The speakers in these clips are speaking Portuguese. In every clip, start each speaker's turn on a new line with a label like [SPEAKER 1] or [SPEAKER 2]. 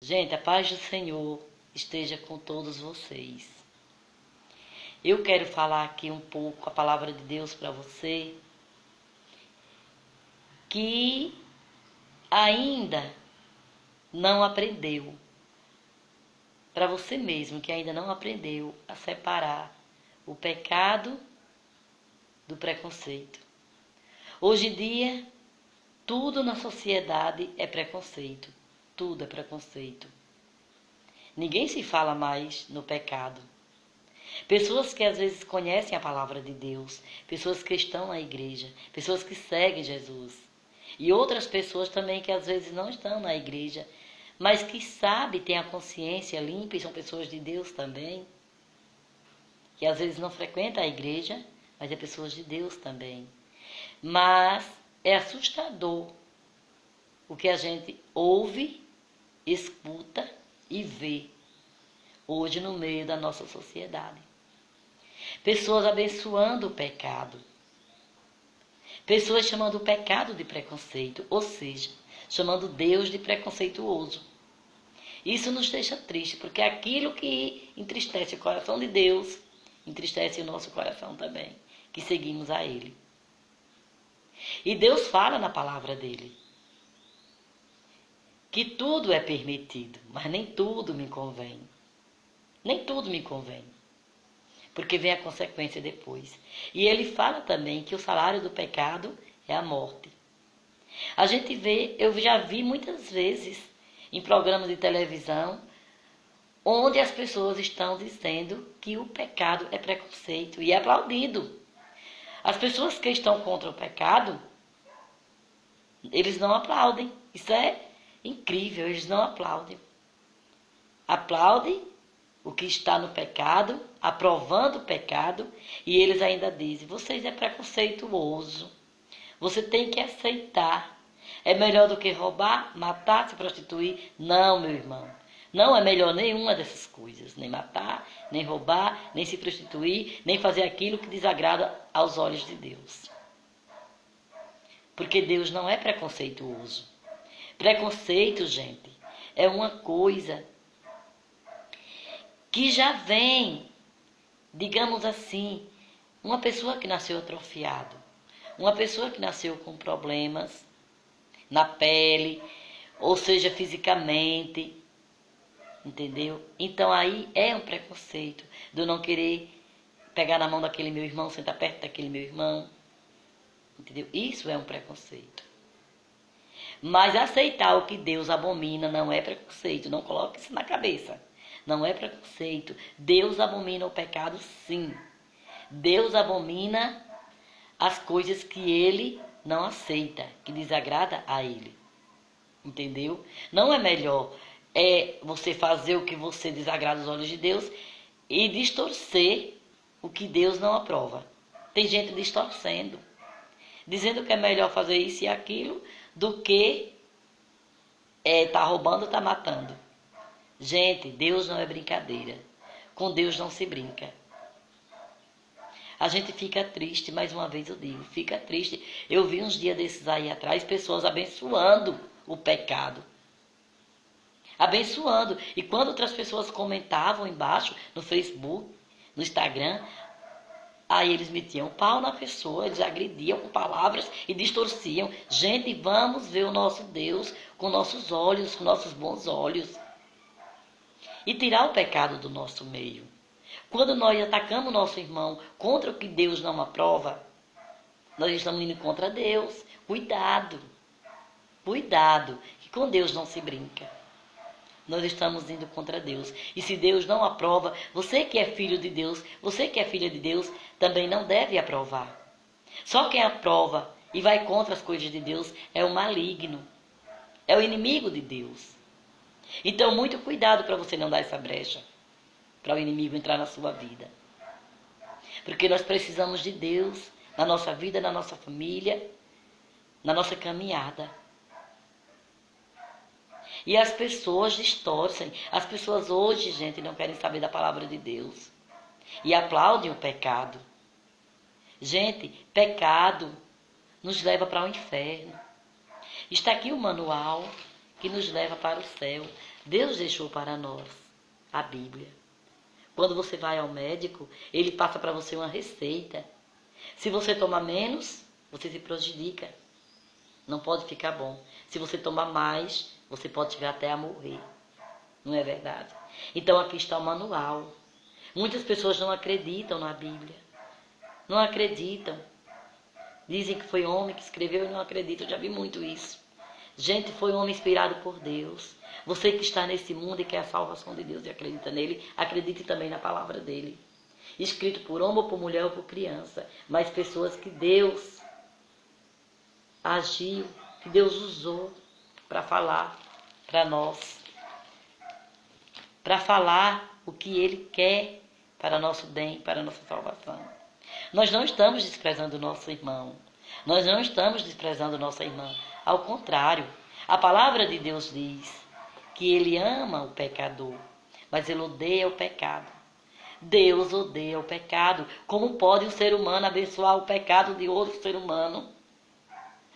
[SPEAKER 1] Gente, a paz do Senhor esteja com todos vocês. Eu quero falar aqui um pouco a palavra de Deus para você que ainda não aprendeu, para você mesmo que ainda não aprendeu a separar o pecado do preconceito. Hoje em dia, tudo na sociedade é preconceito. Tudo é preconceito. Ninguém se fala mais no pecado. Pessoas que às vezes conhecem a palavra de Deus, pessoas que estão na igreja, pessoas que seguem Jesus. E outras pessoas também que às vezes não estão na igreja, mas que sabem, têm a consciência limpa e são pessoas de Deus também. Que às vezes não frequentam a igreja, mas é pessoas de Deus também. Mas é assustador o que a gente ouve, escuta e vê hoje no meio da nossa sociedade. Pessoas abençoando o pecado. Pessoas chamando o pecado de preconceito, ou seja, chamando Deus de preconceituoso. Isso nos deixa triste, porque aquilo que entristece o coração de Deus, entristece o nosso coração também, que seguimos a Ele. E Deus fala na palavra dele que tudo é permitido, mas nem tudo me convém. Nem tudo me convém, porque vem a consequência depois. E ele fala também que o salário do pecado é a morte. A gente vê, eu já vi muitas vezes em programas de televisão, onde as pessoas estão dizendo que o pecado é preconceito e é aplaudido. As pessoas que estão contra o pecado, eles não aplaudem. Isso é incrível, eles não aplaudem. Aplaudem o que está no pecado, aprovando o pecado, e eles ainda dizem, vocês é preconceituoso, você tem que aceitar. É melhor do que roubar, matar, se prostituir? Não, meu irmão. Não é melhor nenhuma dessas coisas, nem matar, nem roubar, nem se prostituir, nem fazer aquilo que desagrada aos olhos de Deus. Porque Deus não é preconceituoso. Preconceito, gente, é uma coisa que já vem, digamos assim, uma pessoa que nasceu atrofiado, uma pessoa que nasceu com problemas na pele, ou seja, fisicamente, entendeu? Então aí é um preconceito de eu não querer pegar na mão daquele meu irmão, sentar perto daquele meu irmão, entendeu? Isso é um preconceito. Mas aceitar o que Deus abomina não é preconceito, não coloque isso na cabeça. Não é preconceito. Deus abomina o pecado, sim. Deus abomina as coisas que Ele não aceita, que desagrada a Ele. Entendeu? Não é melhor você fazer o que você desagrada aos olhos de Deus e distorcer o que Deus não aprova. Tem gente distorcendo, dizendo que é melhor fazer isso e aquilo do que tá roubando ou tá matando. Gente, Deus não é brincadeira. Com Deus não se brinca. A gente fica triste, mais uma vez eu digo, fica triste. Eu vi uns dias desses aí atrás, pessoas abençoando o pecado. Abençoando. E quando outras pessoas comentavam embaixo, no Facebook, no Instagram, aí eles metiam o pau na pessoa, eles agrediam com palavras e distorciam. Gente, vamos ver o nosso Deus com nossos olhos, com nossos bons olhos. E tirar o pecado do nosso meio. Quando nós atacamos o nosso irmão contra o que Deus não aprova, nós estamos indo contra Deus. Cuidado. Cuidado, que com Deus não se brinca. Nós estamos indo contra Deus. E se Deus não aprova, você que é filho de Deus, você que é filha de Deus, também não deve aprovar. Só quem aprova e vai contra as coisas de Deus é o maligno. É o inimigo de Deus. Então, muito cuidado para você não dar essa brecha, para o inimigo entrar na sua vida. Porque nós precisamos de Deus na nossa vida, na nossa família, na nossa caminhada. E as pessoas distorcem. As pessoas hoje, gente, não querem saber da palavra de Deus. E aplaudem o pecado. Gente, pecado nos leva para o inferno. Está aqui o manual que nos leva para o céu. Deus deixou para nós a Bíblia. Quando você vai ao médico, ele passa para você uma receita. Se você tomar menos, você se prejudica. Não pode ficar bom. Se você tomar mais, você pode chegar até a morrer. Não é verdade? Então aqui está o manual. Muitas pessoas não acreditam na Bíblia. Não acreditam. Dizem que foi homem que escreveu e não acreditam. Eu já vi muito isso. Gente, foi um homem inspirado por Deus. Você que está nesse mundo e quer a salvação de Deus e acredita nele, acredite também na palavra dele. Escrito por homem ou por mulher ou por criança. Mas pessoas que Deus agiu, que Deus usou para falar para nós. Para falar o que ele quer para nosso bem, para nossa salvação. Nós não estamos desprezando o nosso irmão. Nós não estamos desprezando nossa irmã. Ao contrário, a palavra de Deus diz que ele ama o pecador, mas ele odeia o pecado. Deus odeia o pecado. Como pode um ser humano abençoar o pecado de outro ser humano?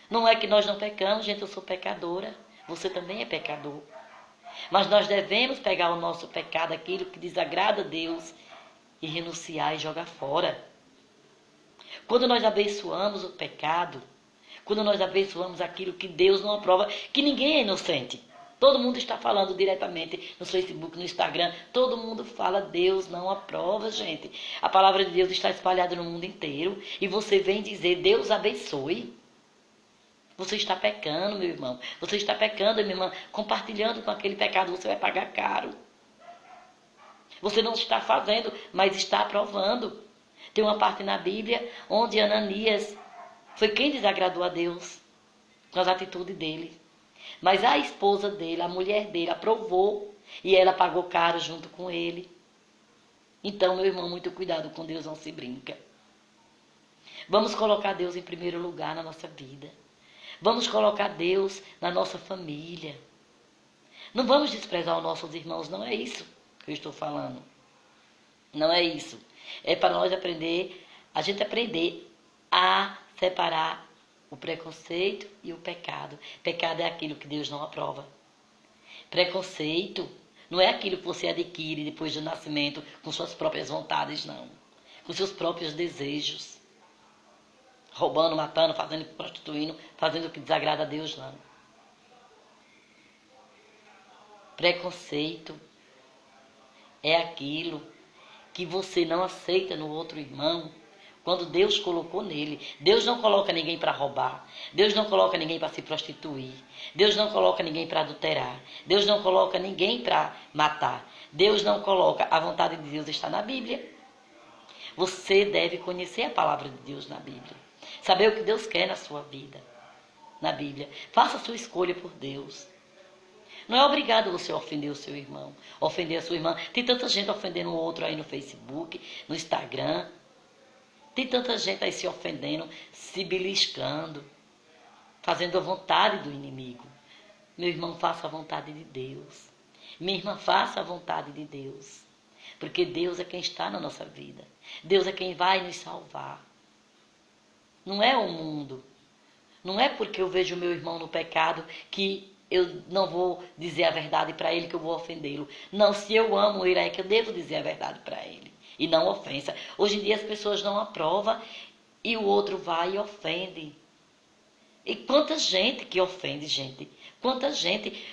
[SPEAKER 1] Não é que nós não pecamos, gente, eu sou pecadora. Você também é pecador. Mas nós devemos pegar o nosso pecado, aquilo que desagrada a Deus, e renunciar e jogar fora. Quando nós abençoamos o pecado, quando nós abençoamos aquilo que Deus não aprova, que ninguém é inocente. Todo mundo está falando diretamente no Facebook, no Instagram. Todo mundo fala, Deus não aprova, gente. A palavra de Deus está espalhada no mundo inteiro. E você vem dizer, Deus abençoe. Você está pecando, meu irmão. Você está pecando, minha irmã. Compartilhando com aquele pecado, você vai pagar caro. Você não está fazendo, mas está aprovando. Tem uma parte na Bíblia onde Ananias foi quem desagradou a Deus com as atitudes dele. Mas a esposa dele, a mulher dele, aprovou e ela pagou caro junto com ele. Então, meu irmão, muito cuidado com Deus, não se brinca. Vamos colocar Deus em primeiro lugar na nossa vida. Vamos colocar Deus na nossa família. Não vamos desprezar os nossos irmãos, não é isso que eu estou falando. Não é isso. É para nós aprender, a gente aprender a separar o preconceito e o pecado. Pecado é aquilo que Deus não aprova. Preconceito não é aquilo que você adquire depois do nascimento com suas próprias vontades, não. Com seus próprios desejos. Roubando, matando, fazendo, prostituindo, fazendo o que desagrada a Deus, não. Preconceito é aquilo que você não aceita no outro irmão, quando Deus colocou nele. Deus não coloca ninguém para roubar. Deus não coloca ninguém para se prostituir. Deus não coloca ninguém para adulterar. Deus não coloca ninguém para matar. Deus não coloca. A vontade de Deus está na Bíblia. Você deve conhecer a palavra de Deus na Bíblia. Saber o que Deus quer na sua vida, na Bíblia. Faça a sua escolha por Deus. Não é obrigado você ofender o seu irmão, ofender a sua irmã. Tem tanta gente ofendendo o outro aí no Facebook, no Instagram. Tem tanta gente aí se ofendendo, se beliscando, fazendo a vontade do inimigo. Meu irmão, faça a vontade de Deus. Minha irmã, faça a vontade de Deus. Porque Deus é quem está na nossa vida. Deus é quem vai nos salvar. Não é o mundo. Não é porque eu vejo o meu irmão no pecado que eu não vou dizer a verdade para ele, que eu vou ofendê-lo. Não, se eu amo ele, é que eu devo dizer a verdade para ele. E não ofensa. Hoje em dia as pessoas não aprovam e o outro vai e ofende. E quanta gente que ofende, gente. Quanta gente.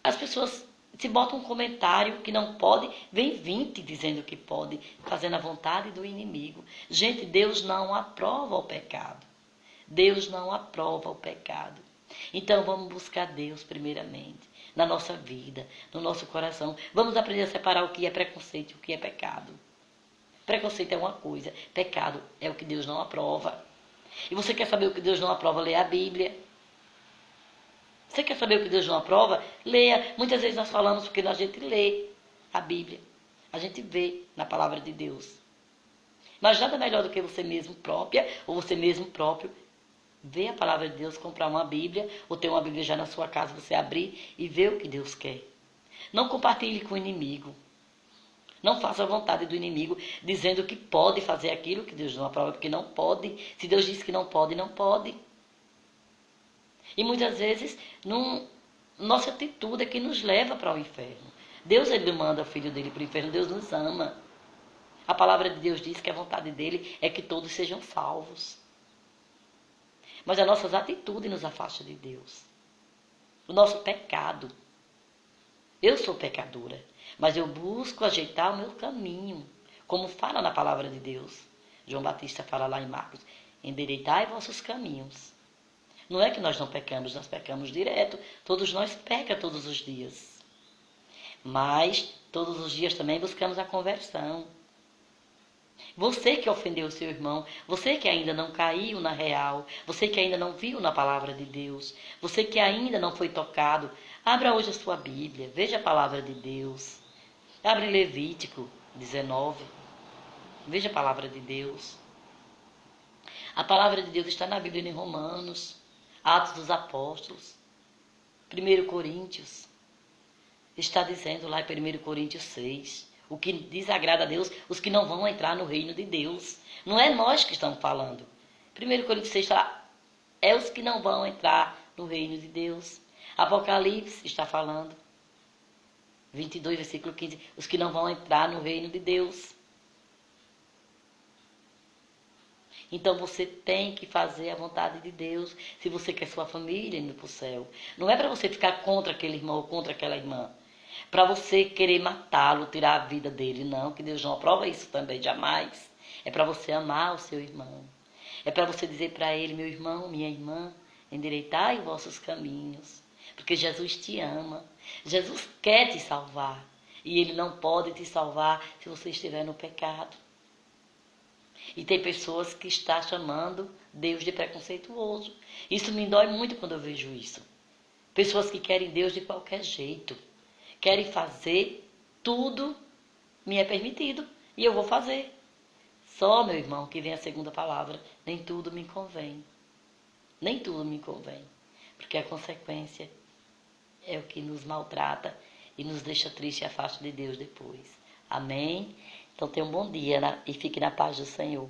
[SPEAKER 1] As pessoas se botam um comentário que não pode, vem 20 dizendo que pode, fazendo a vontade do inimigo. Gente, Deus não aprova o pecado. Deus não aprova o pecado. Então vamos buscar Deus primeiramente, na nossa vida, no nosso coração. Vamos aprender a separar o que é preconceito e o que é pecado. Preconceito é uma coisa, pecado é o que Deus não aprova. E você quer saber o que Deus não aprova? Leia a Bíblia. Você quer saber o que Deus não aprova? Leia. Muitas vezes nós falamos porque a gente lê a Bíblia. A gente vê na palavra de Deus. Mas nada melhor do que você mesmo própria, ou você mesmo próprio, ver a palavra de Deus, comprar uma Bíblia, ou ter uma Bíblia já na sua casa, você abrir e ver o que Deus quer. Não compartilhe com o inimigo. Não faça a vontade do inimigo, dizendo que pode fazer aquilo que Deus não aprova, porque não pode. Se Deus diz que não pode, não pode. E muitas vezes Nossa atitude é que nos leva para o inferno. Deus, ele não manda o filho dele para o inferno, Deus nos ama. A palavra de Deus diz que a vontade dele é que todos sejam salvos. Mas as nossas atitudes nos afastam de Deus. O nosso pecado. Eu sou pecadora, mas eu busco ajeitar o meu caminho, como fala na palavra de Deus. João Batista fala lá em Marcos, endireitai vossos caminhos. Não é que nós não pecamos, nós pecamos direto. Todos nós pecamos todos os dias. Mas todos os dias também buscamos a conversão. Você que ofendeu o seu irmão, você que ainda não caiu na real, você que ainda não viu na palavra de Deus, você que ainda não foi tocado, abra hoje a sua Bíblia, veja a palavra de Deus. Abre Levítico 19, veja a palavra de Deus. A palavra de Deus está na Bíblia em Romanos, Atos dos Apóstolos, 1 Coríntios. Está dizendo lá em 1 Coríntios 6, o que desagrada a Deus, os que não vão entrar no reino de Deus. Não é nós que estamos falando. 1 Coríntios 6 está, é os que não vão entrar no reino de Deus. Apocalipse está falando, 22, versículo 15, os que não vão entrar no reino de Deus. Então você tem que fazer a vontade de Deus, se você quer sua família indo para o céu. Não é para você ficar contra aquele irmão ou contra aquela irmã. Para você querer matá-lo, tirar a vida dele. Não, que Deus não aprova isso também, jamais. É para você amar o seu irmão. É para você dizer para ele, meu irmão, minha irmã, endireitai os vossos caminhos. Porque Jesus te ama. Jesus quer te salvar. E ele não pode te salvar se você estiver no pecado. E tem pessoas que estão chamando Deus de preconceituoso. Isso me dói muito quando eu vejo isso. Pessoas que querem Deus de qualquer jeito. Querem fazer tudo, me é permitido. E eu vou fazer. Só, meu irmão, que vem a segunda palavra. Nem tudo me convém. Nem tudo me convém. Porque a consequência é o que nos maltrata e nos deixa triste e afasta de Deus depois. Amém? Então tenha um bom dia e fique na paz do Senhor.